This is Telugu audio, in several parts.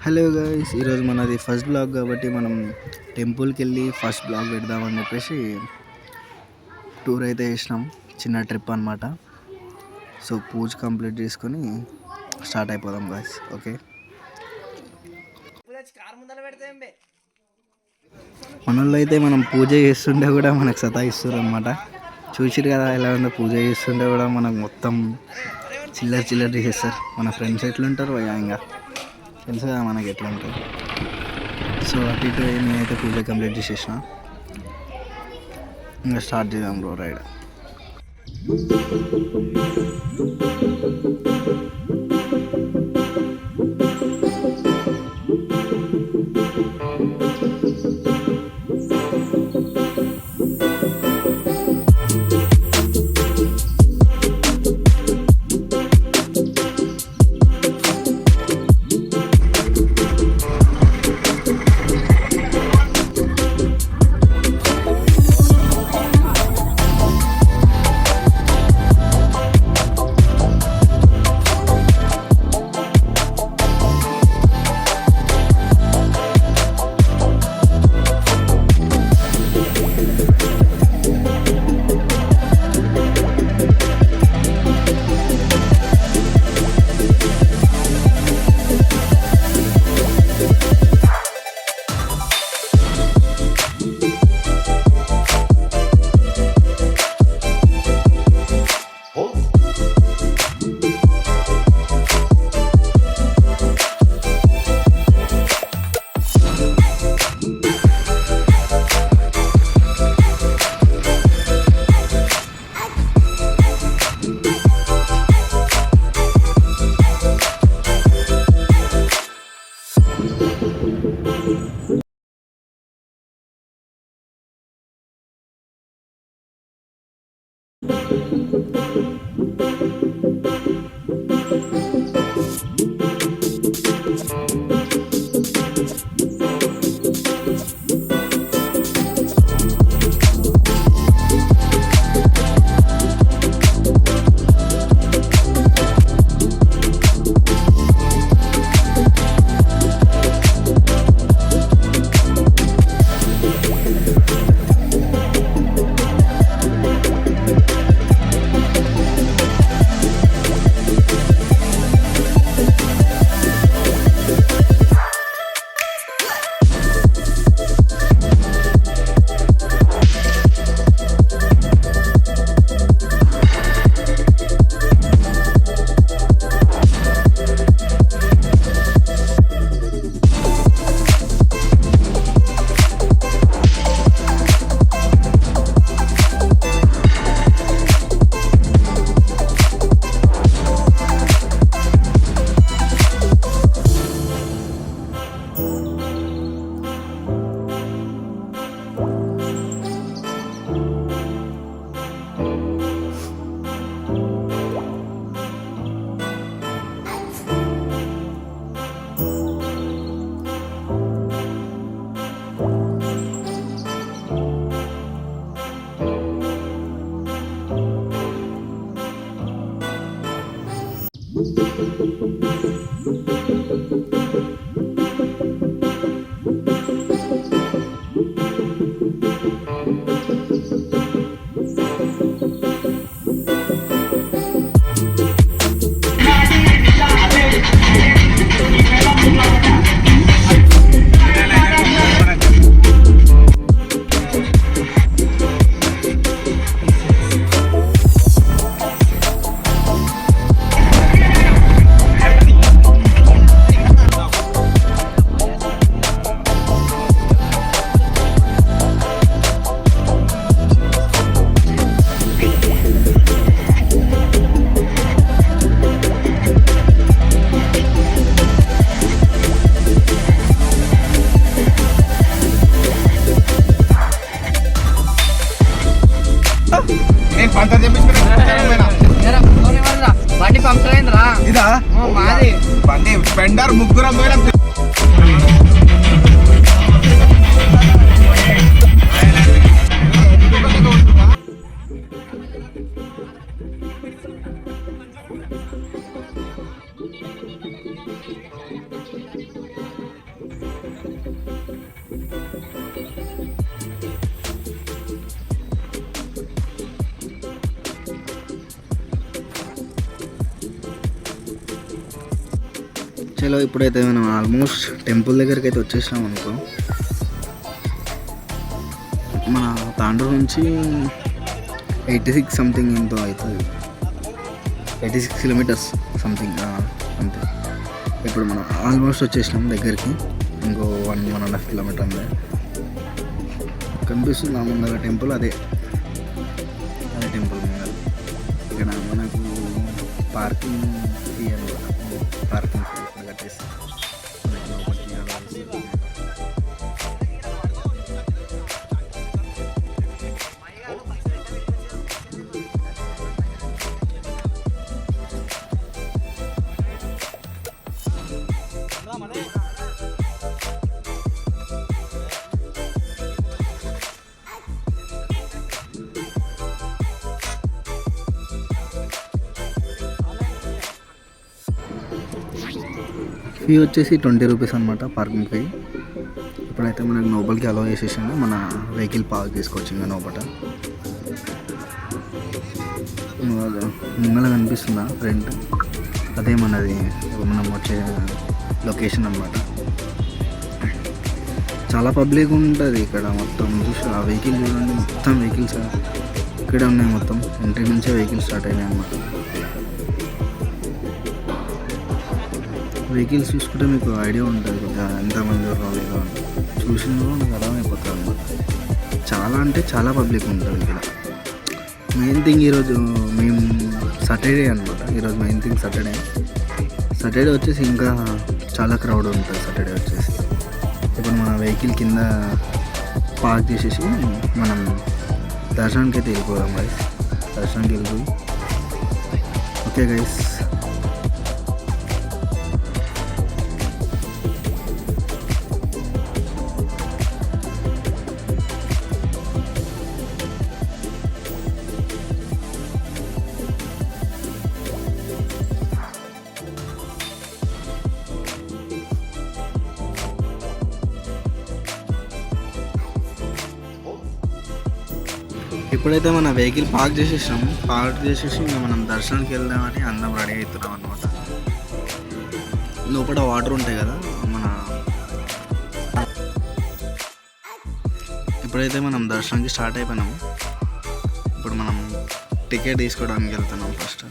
హలో గైస్, ఈరోజు మనది ఫస్ట్ బ్లాగ్ కాబట్టి మనం టెంపుల్కి వెళ్ళి ఫస్ట్ బ్లాగ్ పెడదామని చెప్పేసి టూర్ అయితే వేసినాం. చిన్న ట్రిప్ అనమాట. సో పూజ కంప్లీట్ చేసుకొని స్టార్ట్ అయిపోదాం గైస్. ఓకే, మనల్లో అయితే మనం పూజ చేస్తుంటే కూడా మనకు సతాయిస్తారు అనమాట. చూసిరు కదా ఎలా ఉందో, పూజ చేస్తుంటే కూడా మనకు మొత్తం చిల్లర చేసేస్తారు. మన ఫ్రెండ్స్ ఎట్లుంటారు ఇంకా తెలుసు కదా మనకి ఎట్లా ఉంటుంది. సో అటు ఇటు నేనైతే పూజ కంప్లీట్ చేసేసిన. ఇంకా స్టార్ట్ చేద్దాం బ్రో రైడ్. బండి పంక్చర్ అయిందిరా. ఇదా మాది బండి స్పెండర్ ముగ్గురం పోయినా. చలో ఇప్పుడైతే మనం ఆల్మోస్ట్ టెంపుల్ దగ్గరికి అయితే వచ్చేసినాం అనుకో. మన తాండూరు నుంచి 86 సంథింగ్ ఎంతో అవుతుంది, 86 కిలోమీటర్స్ సంథింగ్ అంతే. ఇప్పుడు మనం ఆల్మోస్ట్ వచ్చేసినాం దగ్గరికి, ఇంకో 1.5 కిలోమీటర్ ఉంది. కనిపిస్తుంది ఆ ముందర టెంపుల్, అదే టెంపుల్ ముందర. ఇక్కడ మనకు పార్కింగ్ ఫీ అనమాట, పార్కింగ్ ఫీ ఇక్కడ కట్టేసి లోపలికి అలా. ఫీ వచ్చేసి 20 రూపీస్ అనమాట పార్కింగ్ ఫీ. ఇప్పుడైతే మనకు లోపలికి అలౌ చేసేసాను, మన వెహికల్ పార్క్ చేసుకోవచ్చు ఇంకా లోపల. ముంగల కనిపిస్తుందా ఫ్రంట్, అదే మనది మనం వచ్చే లొకేషన్ అనమాట. చాలా పబ్లిక్ ఉంటుంది ఇక్కడ మొత్తం. చూసి ఆ వెహికల్ చూడండి, మొత్తం వెహికల్స్ ఇక్కడే ఉన్నాయి, మొత్తం ఎంట్రీ నుంచే వెహికల్ స్టార్ట్ అయినాయి అన్నమాట. వెహికల్స్ చూసుకుంటే మీకు ఐడియా ఉంటుంది కొద్దిగా ఎంతమంది రాలేదు అని. చూసినా నాకు అర్థమైపోతుంది అనమాట. చాలా అంటే చాలా పబ్లిక్ ఉంటుంది ఇక్కడ. మెయిన్ థింగ్ ఈరోజు మేము సాటర్డే అనమాట, ఈరోజు మెయిన్ థింగ్ సాటర్డే వచ్చేసి ఇంకా చాలా క్రౌడ్ ఉంటుంది సాటర్డే వచ్చేసి. ఇప్పుడు మన వెహికల్ కింద పార్క్ చేసేసి మనం దర్శనానికి అయితే వెళ్ళిపోదాం గైస్. దర్శనానికి వెళ్ళిపోయి ఓకే గైస్. ఇప్పుడైతే మన వెహికల్ పార్క్ చేసేసాము, ఇంకా మనం దర్శనానికి వెళ్దామని అందరం రెడీ అవుతున్నాం అనమాట. లోపల వాటర్ ఉంటాయి కదా మన. ఇప్పుడైతే మనం దర్శనానికి స్టార్ట్ అయిపోయినాము. ఇప్పుడు మనం టికెట్ తీసుకోవడానికి వెళ్తున్నాం. ఫస్ట్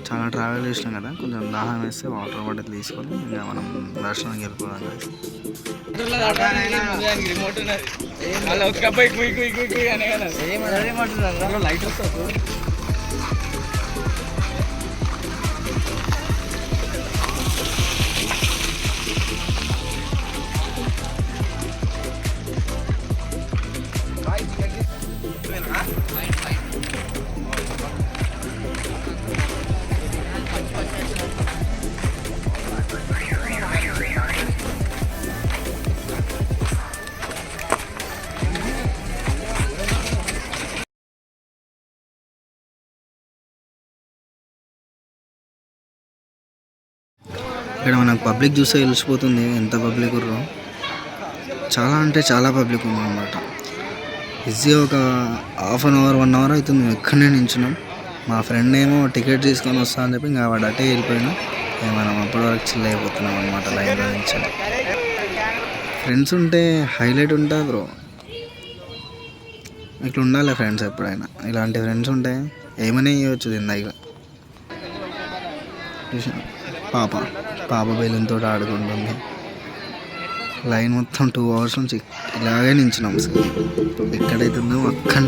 చాలా ట్రావెల్ చేసినాం కదా, కొంచెం దాహం వేస్తే వాటర్ బాటిల్ తీసుకొని ఇంకా మనం దర్శనానికి వెళ్ళిపోదాం. లైట్ ఇక్కడ మనకు పబ్లిక్ చూస్తే తెలిసిపోతుంది ఎంత పబ్లిక్ ఉర్రో. చాలా అంటే చాలా పబ్లిక్ ఉందన్నమాట. ఈజీగా ఒక ½ అన్ అవర్ 1 అవర్ అవుతుంది మేము ఎక్కడనే నించున్నాం. మా ఫ్రెండ్ ఏమో టికెట్ తీసుకొని వస్తా అని చెప్పి ఇంకా వాడు అటే వెళ్ళిపోయినా, మనం అప్పటి వరకు చిల్ అయిపోతున్నాం అనమాట లైన్లో నుంచి. ఫ్రెండ్స్ ఉంటే హైలైట్ ఉంటుంది బ్రో. ఇట్లా ఉండాలి ఫ్రెండ్స్ ఎప్పుడైనా. ఇలాంటి ఫ్రెండ్స్ ఉంటే ఏమైనా ఇవ్వచ్చు జిందగీలో. పాప బెలూన్తో ఆడుకుంటుంది. లైన్ మొత్తం 2 అవర్స్ నుంచి ఇలాగే నించున్నాం. అసలు ఎక్కడైతే ఉందో అక్కడ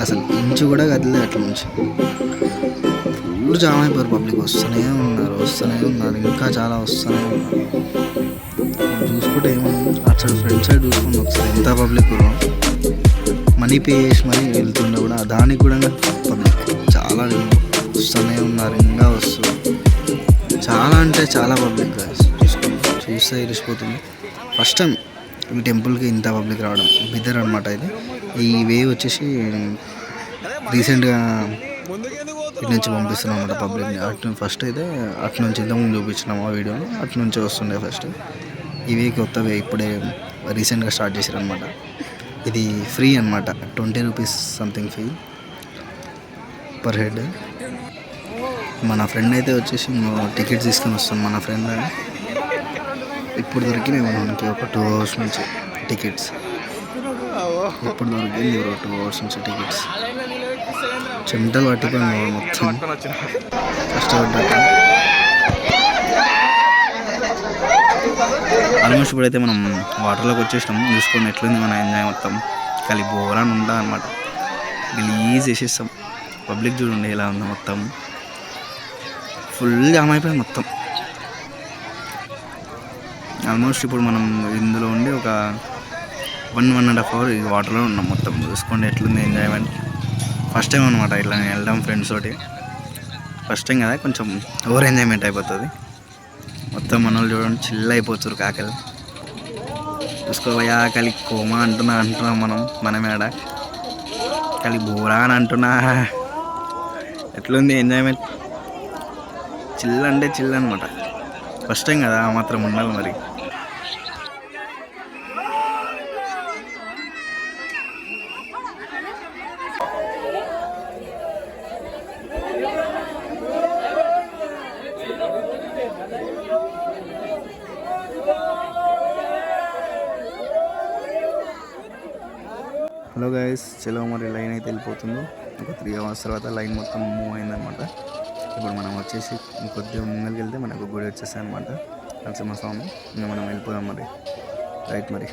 అసలు ఇంచు కూడా కదిలే అట్ల నుంచి. ఫుల్ జామ్ అయిపోయారు పబ్లిక్. వస్తూనే ఉన్నారు, ఇంకా చాలా వస్తూనే ఉన్నారు. చూసుకుంటే ఏమన్నా అక్కడ ఫ్రంట్ సైడ్ చూసుకుంటే ఒకసారి ఎంత పబ్లిక్ మనీ పే చేసి మరీ వెళ్తుండే కూడా దానికి కూడా పబ్లిక్ చాలా వస్తూనే ఉన్నారు, ఇంకా వస్తుంది. చాలా అంటే చాలా పబ్లిక్ చూస్తే తెలిసిపోతుంది. ఫస్ట్ టైం ఈ టెంపుల్కి ఇంత పబ్లిక్ రావడం. బిదర్ అనమాట ఇది. ఈ వేవ్ వచ్చేసి రీసెంట్గా ఇటు నుంచి పంపిస్తున్నాం అన్నమాట పబ్లిక్ని. అటు ఫస్ట్ అయితే అటు నుంచి ఇంతకుముందు చూపించినాము ఆ వీడియోలో, అటు నుంచి వస్తుండే ఫస్ట్. ఈ వే కొత్త వే ఇప్పుడే రీసెంట్గా స్టార్ట్ చేశారు అనమాట. ఇది ఫ్రీ అనమాట, 20 rupees something fee per head. మన ఫ్రెండ్ అయితే వచ్చేసి టికెట్స్ తీసుకొని వస్తాం మన ఫ్రెండ్ అని. ఇప్పుడు దొరికినాయి మనకి ఒక 2 hours నుంచి టికెట్స్. ఇప్పుడు దొరికింది 2 hours నుంచి టికెట్స్. చెమటలు పట్టిపోయింది మొత్తం కష్టపడ్డా. ఆల్మోస్ట్ ఇప్పుడైతే మనం వాటర్లోకి వచ్చేసినాం. చూసుకొని ఎట్లుంది మన ఎంజాయ్ మొత్తం. ఖాళీ బోరాన్ ఉంటా అనమాట. గలీజ్ వేసేస్తాం. పబ్లిక్ చూడండి ఎలా ఉందో మొత్తం. ఫుల్ జామ్ అయిపోయింది మొత్తం. ఆల్మోస్ట్ ఇప్పుడు మనం ఇందులో ఉండి ఒక 1.5 hour ఈ వాటర్లో ఉన్నాం మొత్తం. చూసుకోండి ఎట్లుంది ఎంజాయ్మెంట్. ఫస్ట్ టైం అనమాట ఇట్లా నేను వెళ్ళడం ఫ్రెండ్స్ తోటి. ఫస్ట్ టైం కదా, కొంచెం ఓవర్ ఎంజాయ్మెంట్ అయిపోతుంది మొత్తం. మన వాళ్ళు చూడండి చిల్ అయిపోతారు కాకలు. చూసుకోవయా కలి కోమా అంటున్నాం మనమేడ కలి బోరా అని అంటున్నా. ఎట్లుంది ఎంజాయ్మెంట్. చిల్ అంటే చిల్ అనమాట. ఫస్ట్ టైం కదా, ఆ మాత్రం ఉండాలి మరి. హలో గైస్, చలో మరి లైన్ అయితే వెళ్ళిపోతుంది. ఒక 3 hours తర్వాత లైన్ మొత్తం మూవ్ అయిందనమాట. ఇప్పుడు మనం వచ్చేసి కొద్దిగా ముంగలికి వెళ్తే మనకు గుడి వచ్చేస్తాయి అనమాట, నరసింహస్వామి. ఇంకా మనం వెళ్ళిపోదాం మరి. రైట్ మరి.